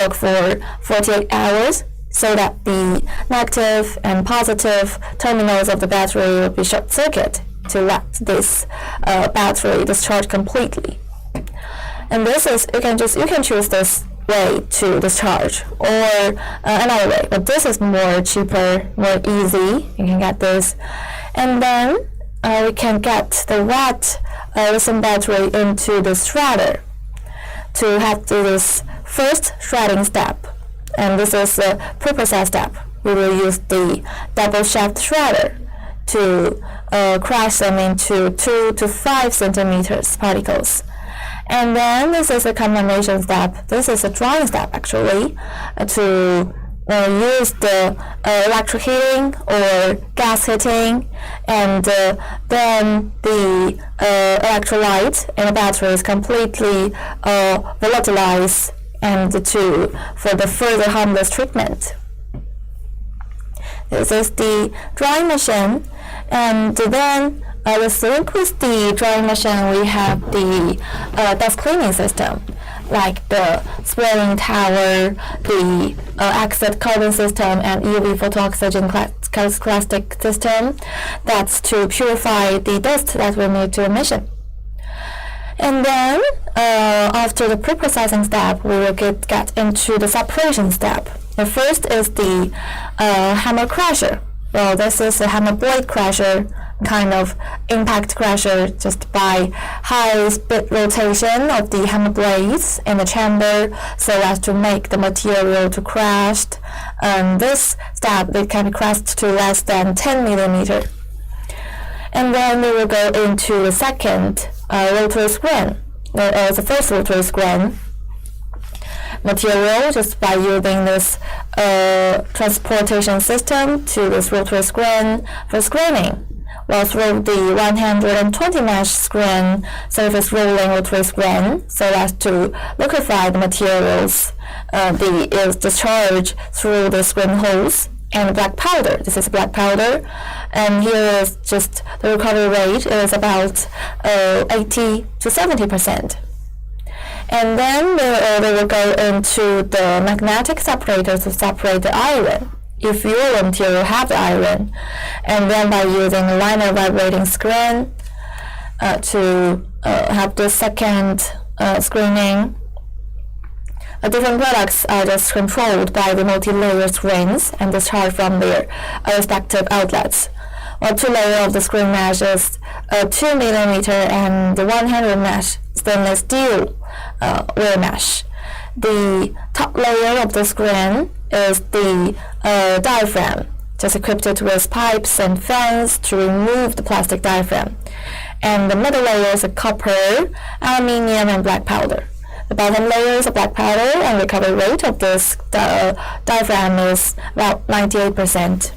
work for 48 hours so that the negative and positive terminals of the battery will be short circuit to let this battery discharge completely. And this is you can choose this way to discharge or another way, but this is more cheaper, more easy. You can get this, and then we can get the red lithium battery into the shredder to have this first shredding step, and this is the pre-process step. We will use the double shaft shredder to crush them into 2 to 5 centimeters particles. And then this is a combination step. This is a drying step actually, to use the electric heating or gas heating, and then the electrolyte in the battery is completely volatilized and for the further harmless treatment. This is the drying machine, and then with the drying machine we have the dust cleaning system, like the spraying tower, the exit carbon system, and UV photooxygen plastic system. That's to purify the dust that will made to emission. And then after the pre-processing step, we will get into the separation step. The first is the hammer crusher. Well, this is a hammer blade crusher, kind of impact crusher, just by high speed rotation of the hammer blades in the chamber so as to make the material to crushed. This step, it can be crushed to less than 10 millimeter. And then we will go into the second rotary screen, the first rotary screen material, just by using this transportation system to this rotary screen for screening. Well, through the 120 mesh screen surface rolling rotary screen, so as to liquefy the materials, is discharged through the screen holes. And black powder. This is black powder, and here is just the recovery rate is about 80 to 70%. And then they will go into the magnetic separator to separate the iron, if your material have the iron, and then by using a liner vibrating screen to have the second screening. Different products are just controlled by the multi-layer screens and discharged from their respective outlets. Well, 2 layer of the screen mesh is 2 millimeter and the 100 mesh stainless steel wire mesh. The top layer of the screen is the diaphragm, just equipped with pipes and fans to remove the plastic diaphragm. And the middle layer is a copper, aluminium, and black powder. The bottom layer is a black powder, and the recovery rate of this diaphragm is about 98%.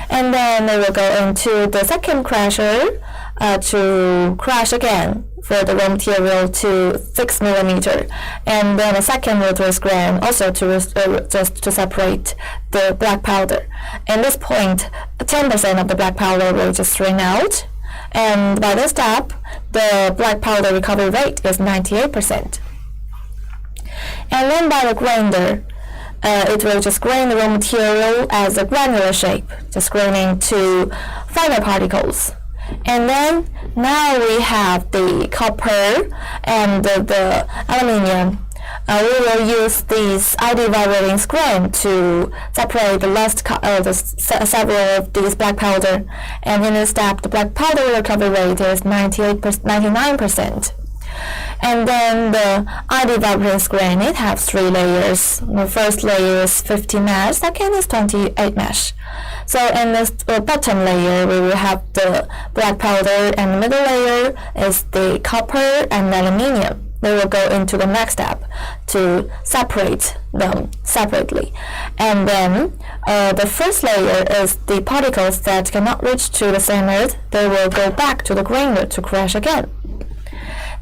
And then we will go into the second crusher to crush again for the raw material to 6 millimeter, and then a second rotary screen also to just to separate the black powder. At this point, 10% of the black powder will just drain out, and by this step, the black powder recovery rate is 98%. And then by the grinder, it will just grind the raw material as a granular shape, just graining to finer particles. And then now we have the copper and the aluminium. We will use these ID vibrating screen to separate the several of these black powder. And in this step, the black powder recovery rate is 99%. And then the ID vibrating screen, it has 3 layers. The first layer is 50 mesh, second is 28 mesh. So in this bottom layer, we will have the black powder, and the middle layer is the copper and aluminium. They will go into the next step to separate them separately. And then the first layer is the particles that cannot reach to the center. They will go back to the grinder to crush again.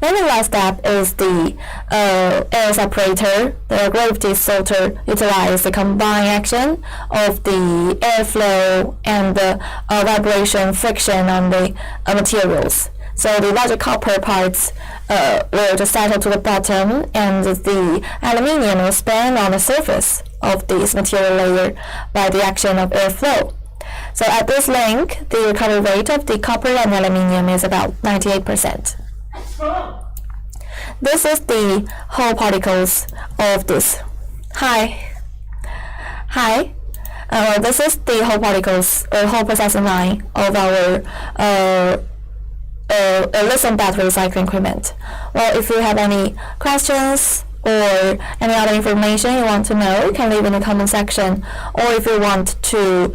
Then the last step is the air separator. The gravity sorter utilizes the combined action of the airflow and the vibration friction on the materials, So the larger copper parts will just settle to the bottom, and the aluminium will span on the surface of this material layer by the action of airflow. So at this length, the recovery rate of the copper and aluminium is about 98%. This is the whole particles of this. This is the whole particles, whole processing line of our lithium battery recycling equipment. Well, if you have any questions or any other information you want to know, you can leave in the comment section. Or if you want to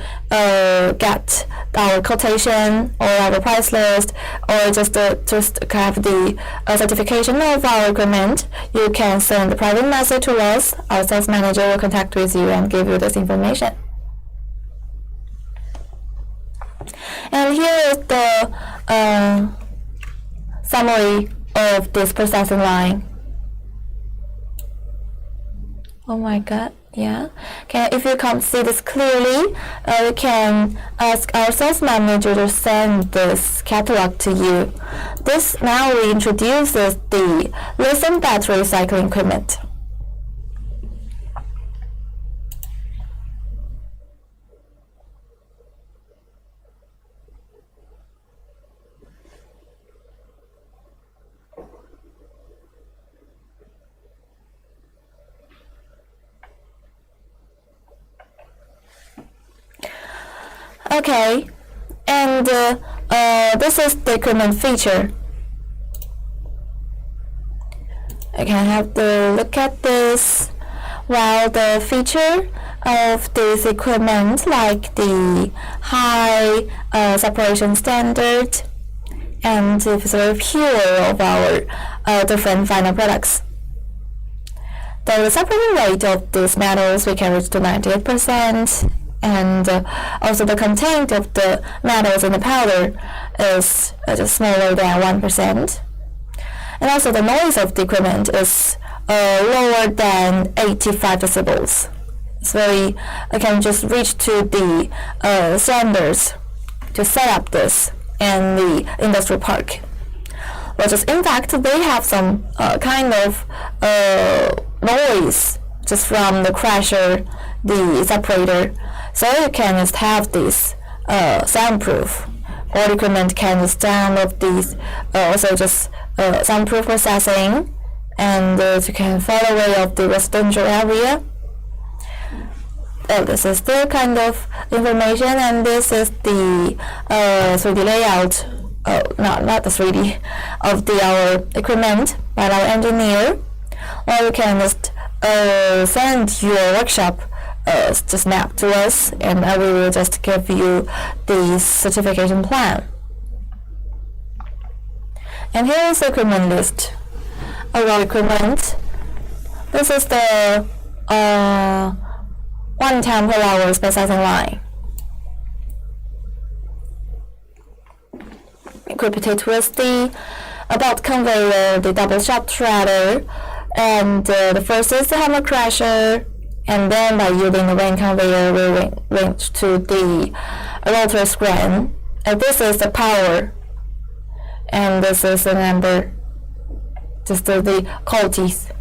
get our quotation or our price list, or just have the certification of our equipment, you can send a private message to us. Our sales manager will contact with you and give you this information. And here is the summary of this processing line. Oh my god, yeah. If you can't see this clearly, you can ask our sales manager to send this catalog to you. This now introduces the lithium battery recycling equipment. Okay, and this is the equipment feature. I can have to look at this. Well, the feature of this equipment, like the high separation standard, and it's very pure of our different final products. The separating rate of these metals we can reach to 98%. And also the content of the metals in the powder is just smaller than 1%. And also the noise of the equipment is lower than 85 decibels. It's very, I can just reach to the standards to set up this in the industrial park. Well, just in fact, they have some kind of noise just from the crusher, the separator. So you can just have this soundproof. All equipment can just download these, also just soundproof processing, and you can follow away of the residential area. This is the kind of information, and this is the 3D layout. Not the 3D of our equipment by our engineer. Or you can just send your workshop just map to us, and we will just give you the certification plan. And here is the equipment list of our equipment. This is the 1 ton per hour processing line. Equipped it with the belt conveyor, the double shaft shredder, and the first is the hammer crusher. And then by using the ring conveyor, we reach to the rotary screen. And this is the power. And this is the number, just the cold teeth.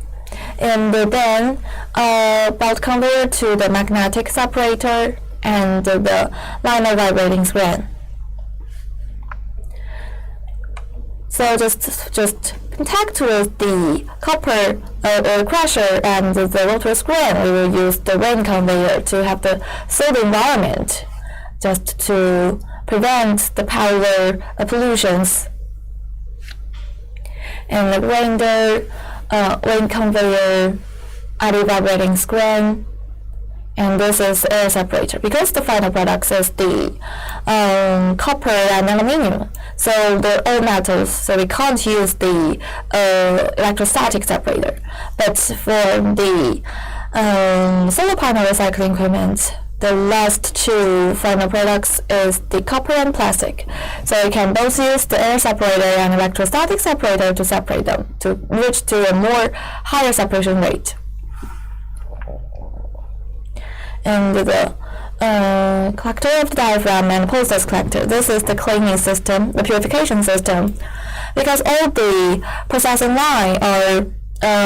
And then belt conveyor to the magnetic separator and the liner vibrating screen. So just contact with the copper crusher and the rotary screen. We will use the ring conveyor to have the sealed environment, just to prevent the powder pollutions. And the grinder, ring conveyor, anti-vibrating screen, and this is air separator, because the final product is the copper and aluminium, so they're all metals, so we can't use the electrostatic separator. But for the solar panel recycling equipment, the last two final products is the copper and plastic, so you can both use the air separator and electrostatic separator to separate them to reach to a more higher separation rate. And the collector of the diaphragm and process collector. This is the cleaning system, the purification system. because all the processing line are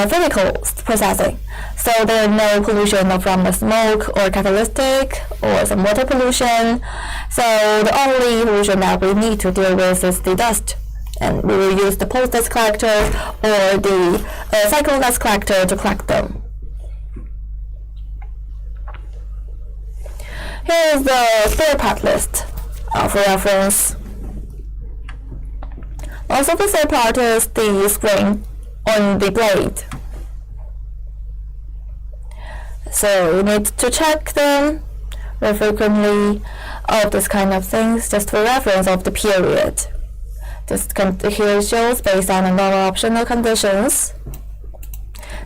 physical processing, so there are no pollution from the smoke or catalytic or some water pollution. So the only pollution that we need to deal with is the dust, and we will use the post dust collector or the cycle dust collector to collect them. Here is the spare part list for reference. Also, the spare part is the spring on the blade. So you need to check them very frequently, all this kind of things, just for reference of the period. Here shows based on the normal optional conditions.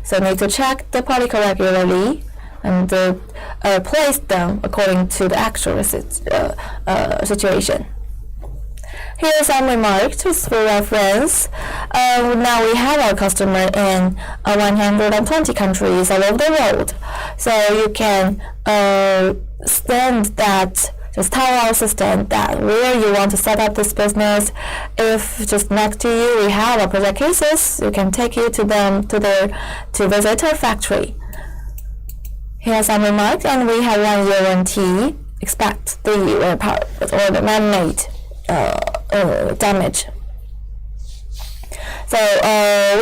So you need to check the particle regularly and place them according to the actual situation. Here are some remarks just for reference. Now we have our customer in 120 countries all over the world. So you can just tell our assistant that where you want to set up this business. If just next to you we have our project cases, you can take you to them to visit our factory. Here are some remarks, and we have 1 year warranty. Expect the part or the man-made damage. So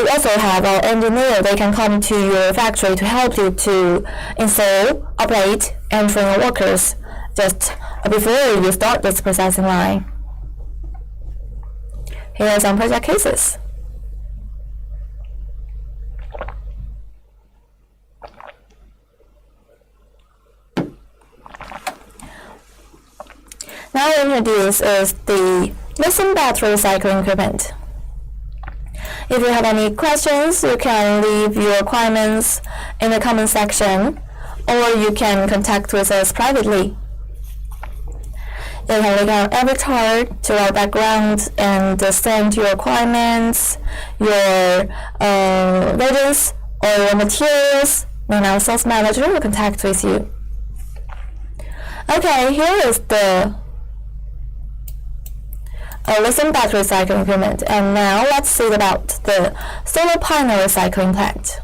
we also have our engineer. They can come to your factory to help you to install, operate, and train your workers just before you start this processing line. Here are some project cases. Now I introduce is the lithium battery recycling equipment. If you have any questions, you can leave your requirements in the comment section, or you can contact with us privately. You can link our avatar to our background and send your requirements, your ratings, or your materials, and our sales manager will contact with you. Okay, here is the lithium battery recycling equipment, and now let's see about the solar panel recycling plant.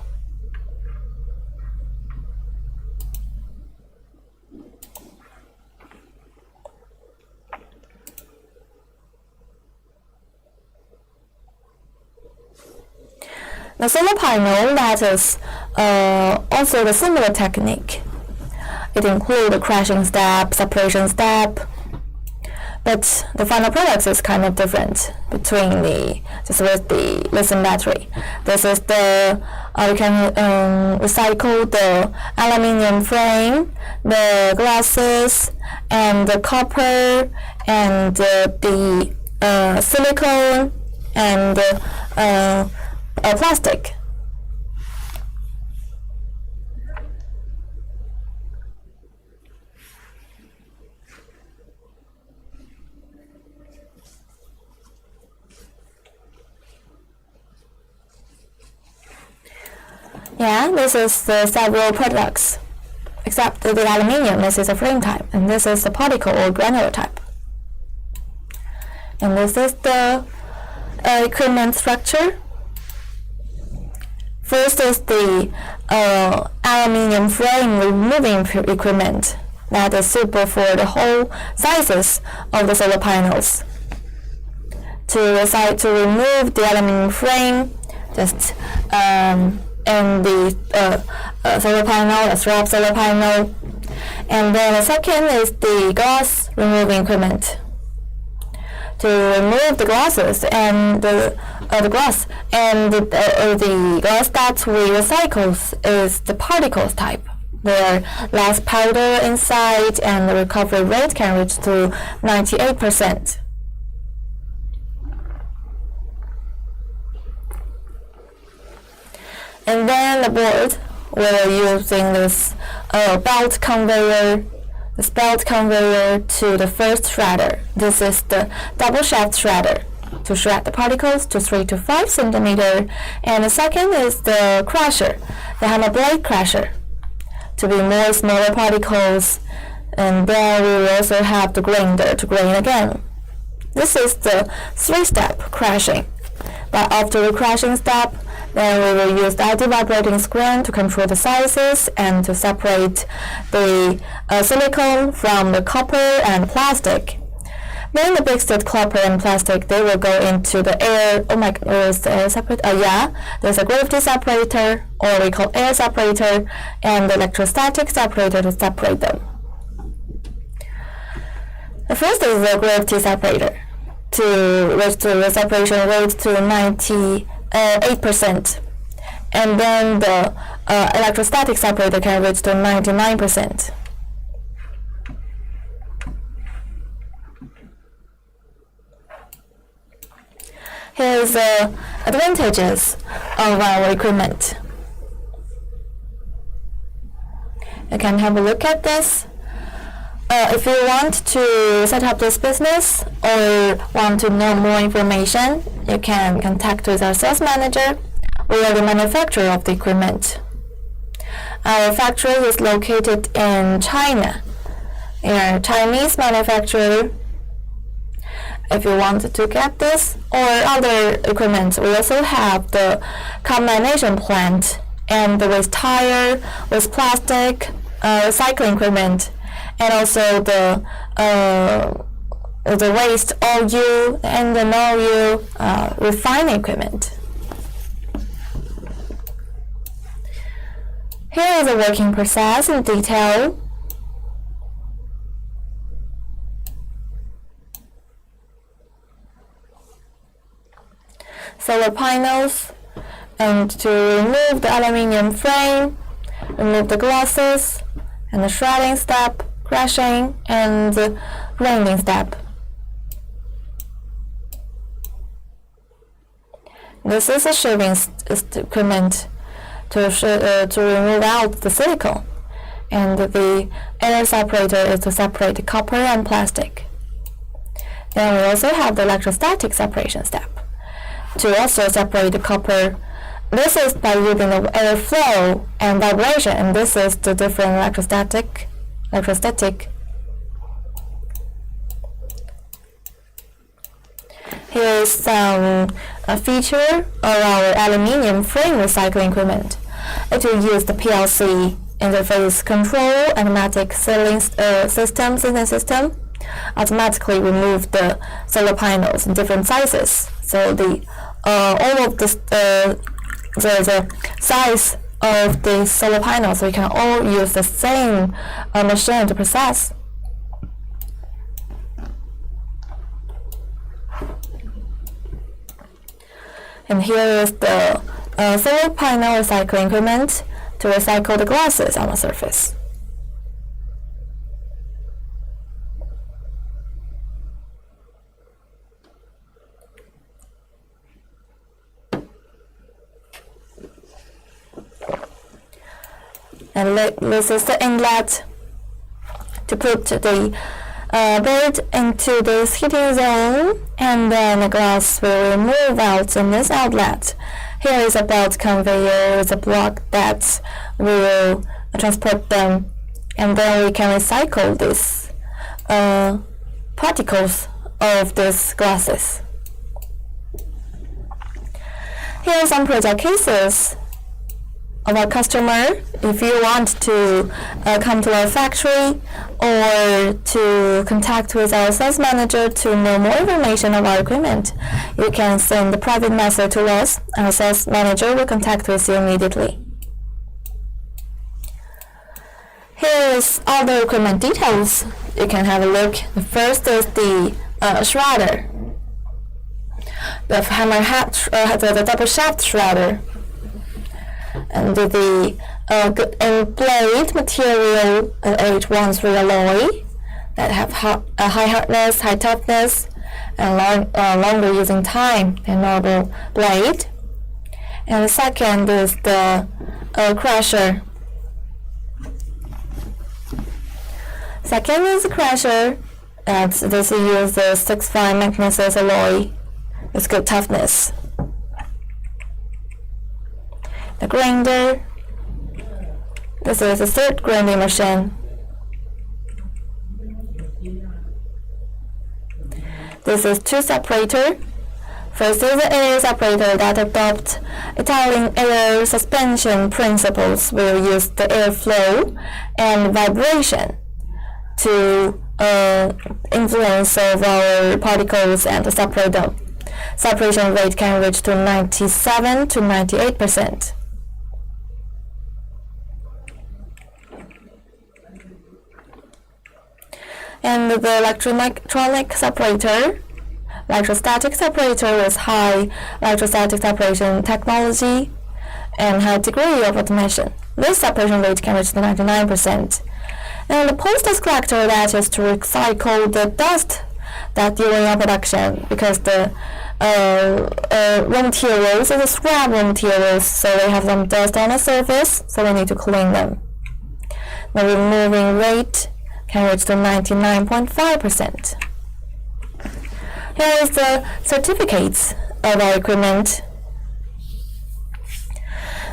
The solar panel, that is also the similar technique. It includes the crushing step, separation step, but the final product is kind of different between with the lithium battery. This is the you can recycle the aluminium frame, the glasses, and the copper, and the silicone, and plastic. Yeah, this is the several products, except the aluminium. This is a frame type, and this is the particle or granular type. And this is the equipment structure. First is the aluminium frame removing equipment that is suitable for the whole sizes of the solar panels. To remove the aluminium frame, just in the solar panel, a strap solar panel. And then the second is the glass removing equipment. To remove the glasses and the glass and the glass that we recycle is the particles type. There are less powder inside, and the recovery rate can reach to 98%. And then the board, we're using this belt conveyor, to the first shredder. This is the double shaft shredder to shred the particles to 3 to 5 centimeter. And the second is the crusher, the hammer blade crusher, to be more smaller particles. And then we will also have the grinder to grind again. This is the 3-step crushing. But after the crushing step, then we will use the anti-vibrating screen to control the sizes and to separate the silicon from the copper and plastic. Then the mixed copper and plastic, they will go into the air. Oh my God, is the air separator? Yeah, there's a gravity separator, or we call air separator, and the electrostatic separator to separate them. The first is the gravity separator to reach the separation rate to 98%, and then the electrostatic separator can reach to 99%. Here's the advantages of our equipment. You can have a look at this. If you want to set up this business or want to know more information, you can contact with our sales manager. We are the manufacturer of the equipment. Our factory is located in China. We are a Chinese manufacturer. If you want to get this or other equipment, we also have the combination plant, and with tire, with plastic, recycling equipment, and also the waste OU and the no-U refining equipment. Here is the working process in detail. Solar panels, and to remove the aluminum frame, remove the glasses, and the shredding step, crushing, and the grinding step. This is a shaving equipment to remove out the silicone, and the air separator is to separate the copper and plastic. Then we also have the electrostatic separation step to also separate the copper. This is by using the airflow and vibration, and this is the different electrostatic. Here is some feature of our aluminium frame recycling equipment. It will use the PLC interface control automatic sealing system, automatically remove the solar panels in different sizes. So the all of the size of the solar panels, we can all use the same machine to process. And here is the solar panel recycling equipment to recycle the glasses on the surface. And this is the inlet to put the bird into this heating zone, and then the glass will remove out in this outlet. Here is a belt conveyor with a block that will transport them, and then we can recycle these particles of these glasses. Here are some project cases of our customer. If you want to come to our factory or to contact with our sales manager to know more information of our equipment, you can send a private message to us. Our sales manager will contact with you immediately. Here is all the equipment details. You can have a look. The first is the shredder, the hammer head, the double shaft shredder. And the blade material H13 alloy that have high hardness, high toughness, and longer using time than normal blade. And the second is the crusher. Second is the crusher. This uses the 6-fine magnesium alloy with good toughness. The grinder. This is the third grinding machine. This is 2 separator First is the air separator that adopt Italian air suspension principles. Will use the airflow and vibration to influence of our particles and to separate them. Separation rate can reach to 97 to 98%. And the electronic separator, electrostatic separator with high electrostatic separation technology and high degree of automation. This separation rate can reach to 99%. And the post-dust collector, that is to recycle the dust that during our production, because the raw materials are the scrap raw materials, so they have some dust on the surface, so we need to clean them. The removing rate can reach to 99.5%. Here is the certificates of our equipment.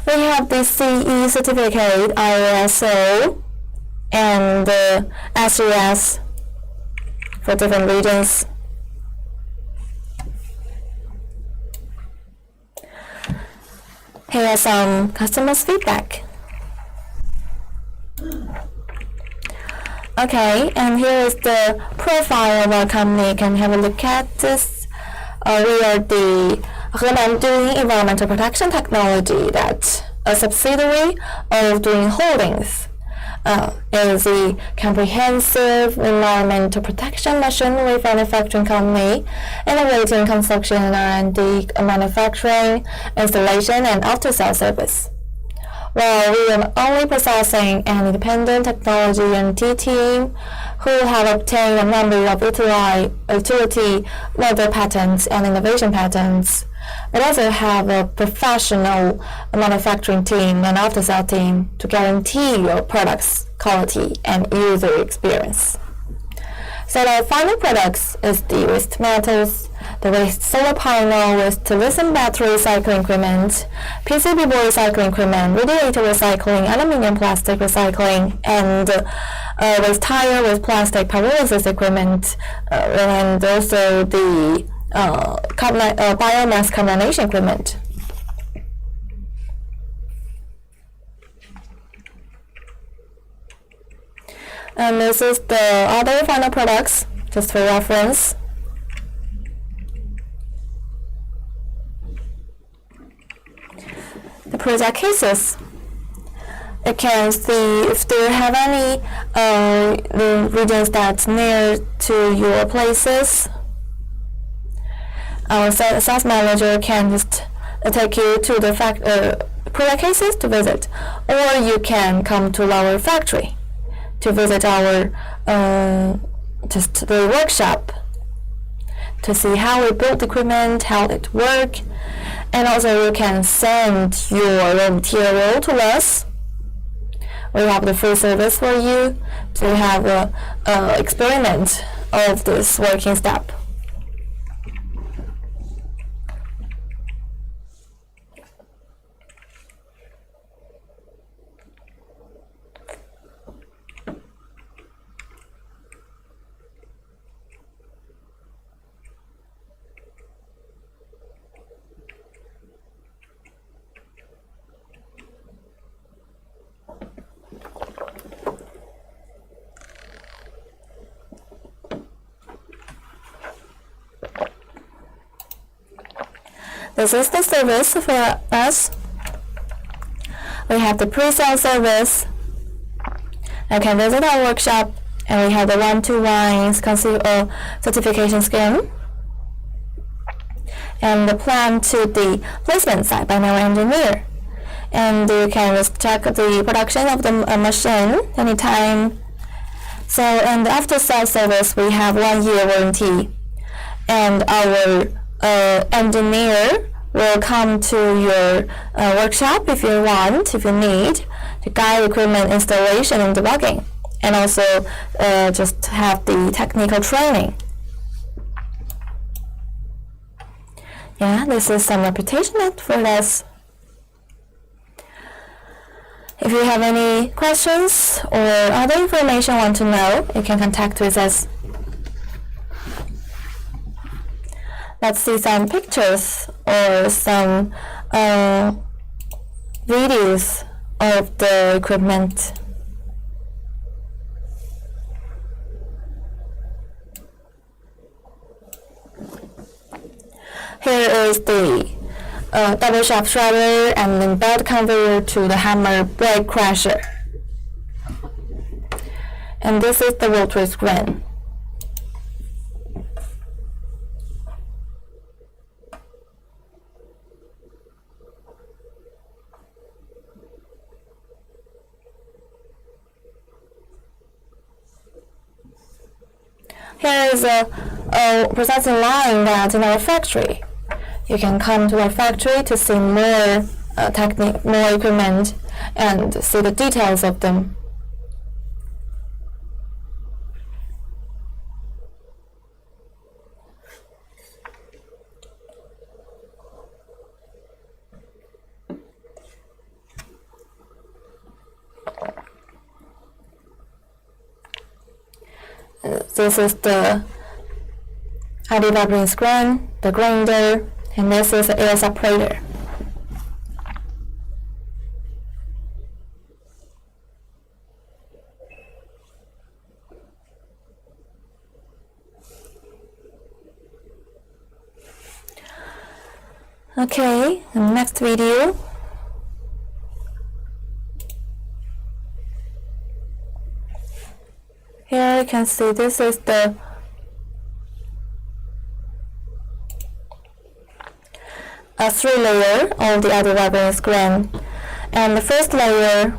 We have the CE certificate, ISO, and the SES for different regions. Here are some customers' feedback. Okay, and here is the profile of our company. You can have a look at this. We are the Henan Doing Environmental Protection Technology, that's a subsidiary of Doing Holdings. Is a comprehensive environmental protection machinery manufacturing company, innovating construction and R&D, manufacturing, installation, and after-sales service. Well, we are only possessing an independent technology and team who have obtained a number of utility model patents and innovation patents. We also have a professional manufacturing team and after-sales team to guarantee your product's quality and user experience. So the final products is the waste metals, the waste solar panel with lithium battery recycling equipment, PCB board recycling equipment, radiator recycling, aluminum plastic recycling, and waste tire with plastic pyrolysis equipment, and also the biomass combination equipment. And this is the other final products, just for reference. The project cases. You can see if they have any the regions that's near to your places. Our sales manager can just take you to the project cases to visit, or you can come to our factory to visit our just the workshop to see how we build equipment, how it works, and also you can send your raw material to us. We have the free service for you to have a experiment of this working step. This is the service for us. We have the pre-sale service. You can visit our workshop, and we have the one-to-one certification scheme, and the plan to the placement site by our engineer. And you can just check the production of the machine anytime. So, and after sales service, we have 1 year warranty, and our engineer will come to your workshop if you want, if you need, to guide equipment installation and debugging, and also just have the technical training. Yeah, this is some reputation for this. If you have any questions or other information you want to know, you can contact with us. Let's see some pictures or some videos of the equipment. Here is the double shaft shredder and then belt conveyor to the hammer blade crusher. And this is the rotary screen. Here is a processing line that's in our factory. You can come to our factory to see more more equipment and see the details of them. This is the anti-vibrating screen, the grinder, and this is the air separator. Okay, in the next video, here you can see this is the three layer of the anti-vibrating screen, and the first layer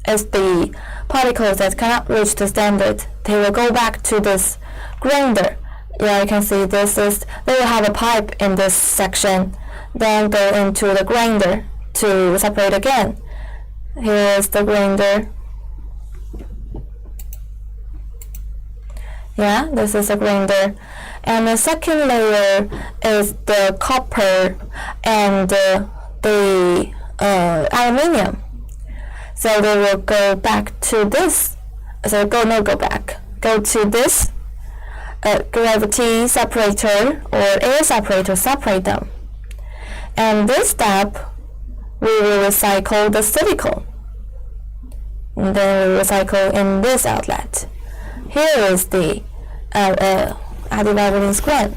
is the particles that cannot reach the standard. They will go back to this grinder. Yeah, you can see this is, they will have a pipe in this section, then go into the grinder to separate again. Here is the grinder. Yeah, this is a grinder. And the second layer is the copper and the aluminium. So they will go back to this. So go to this gravity separator or air separator, separate them. And this step, we will recycle the silicone. And then we recycle in this outlet. Here is the anti-vibrating screen.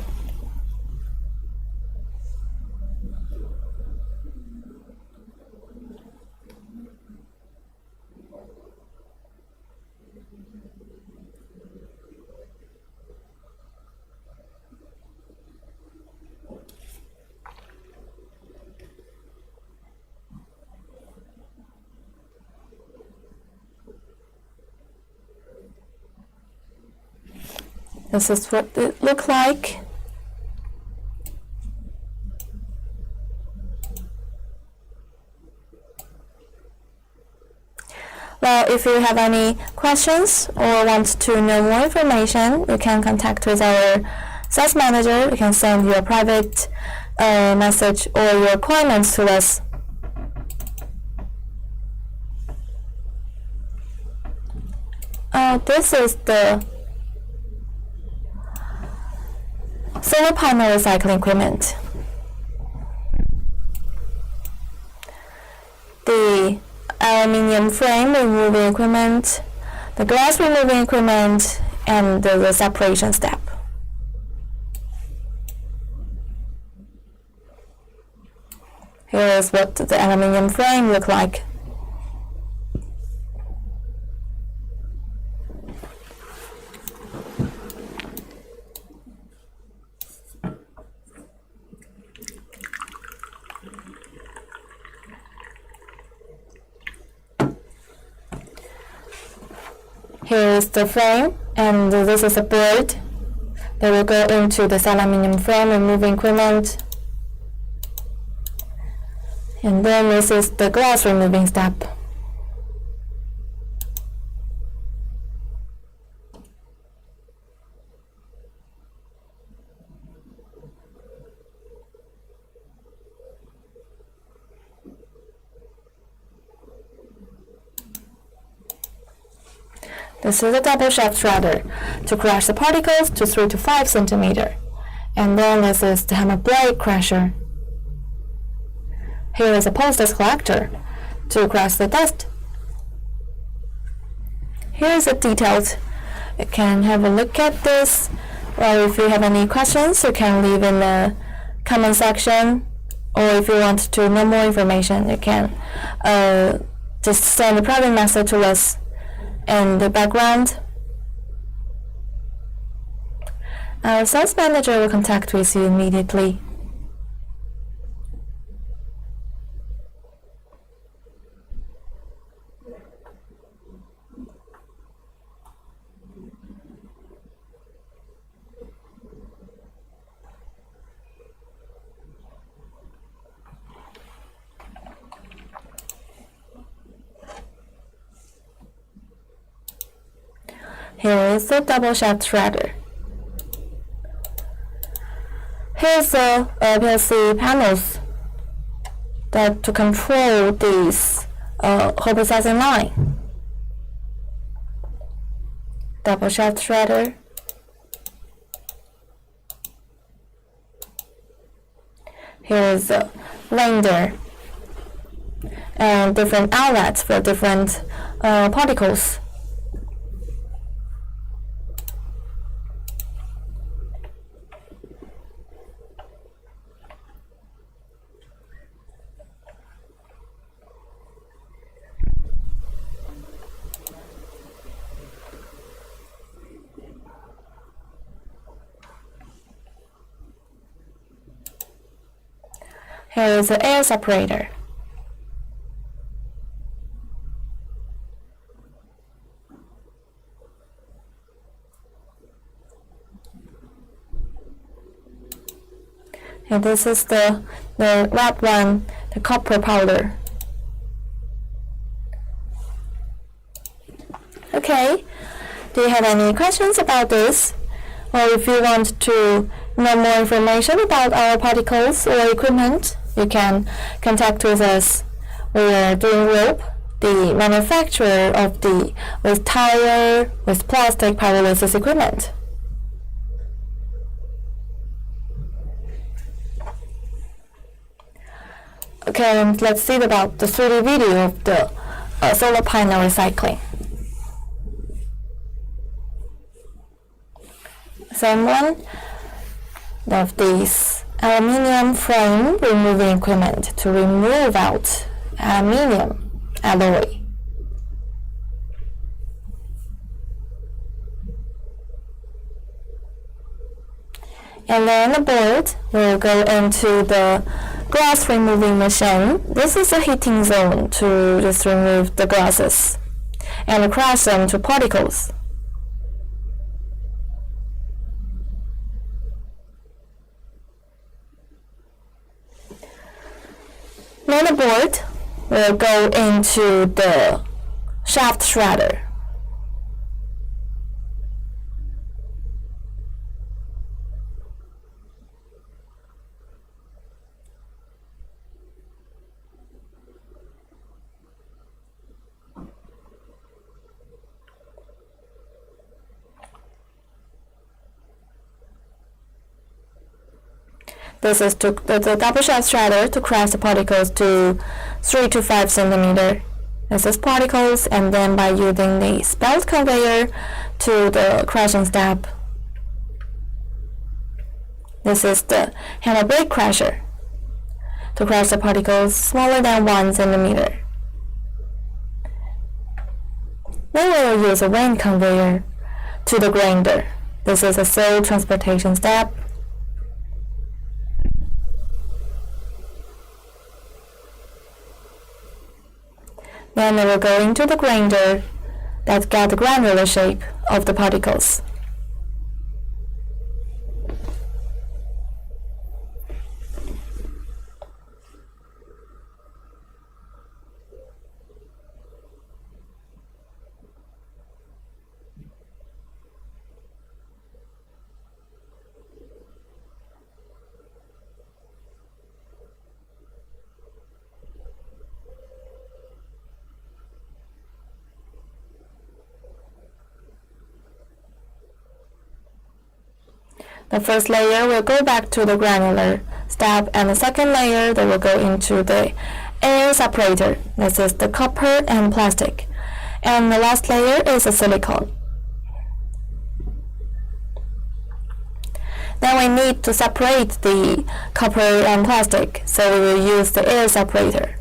This is what it looks like. Well, if you have any questions or want to know more information, you can contact with our sales manager. You can send your private message or your requirements to us. This is the solar panel recycling equipment. The aluminium frame removing equipment, the glass removing equipment, and the separation step. Here is what the aluminium frame looks like. Here is the frame, and this is a board that will go into this aluminium frame removing equipment. And then this is the glass removing step. This is a double shaft shredder to crush the particles to 3 to 5 centimeters. And then this is the hammer blade crusher. Here is a post-dust collector to crush the dust. Here's a detailed. You can have a look at this. Or if you have any questions, you can leave in the comment section. Or if you want to know more information, you can just send a private message to us in the background. Our sales manager will contact with you immediately. Here is the double shaft shredder. Here's the PLC panels that to control this whole processing line. Double shaft shredder. Here is the grinder and different outlets for different particles. Here is the air separator. And this is the red one, the copper powder. Okay, do you have any questions about this? Or if you want to know more information about our particles or equipment, you can contact with us. We are doing rope, the manufacturer of with tire, with plastic pyrolysis equipment. Okay, and let's see about the 3D video of the solar panel recycling. Same one of these aluminium frame removing equipment to remove out aluminium alloy. And then the board will go into the glass removing machine. This is a heating zone to just remove the glasses and crush them to particles. Then the board will go into the shaft shredder. This is the double shaft shredder to crush the particles to 3 to 5 centimeter. This is particles, and then by using the belt conveyor to the crushing step. This is the hammer blade crusher to crush the particles smaller than 1 centimeter. Then we will use a wind conveyor to the grinder. This is a slow transportation step. Then it will go into the grinder that got the granular shape of the particles. The first layer will go back to the granular step, and the second layer they will go into the air separator. This is the copper and plastic. And the last layer is a silicone. Then we need to separate the copper and plastic, so we will use the air separator.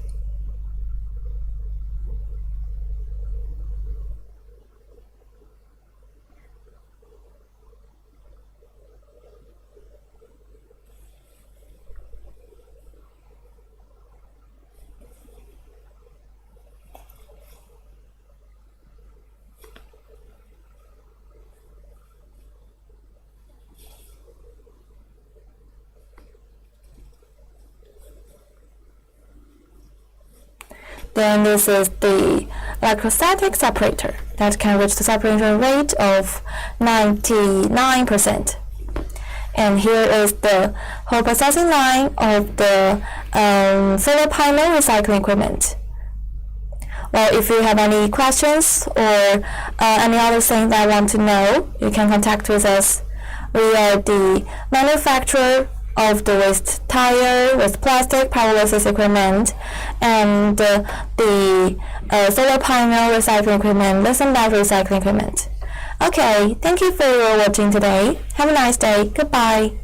Then this is the electrostatic separator that can reach the separation rate of 99%. And here is the whole processing line of the solar panel recycling equipment. Well, if you have any questions or any other thing that you want to know, you can contact with us. We are the manufacturer of the waste tire, waste plastic, pyrolysis equipment, and the solar panel recycling equipment, lithium battery recycling equipment. Okay, thank you for watching today. Have a nice day. Goodbye.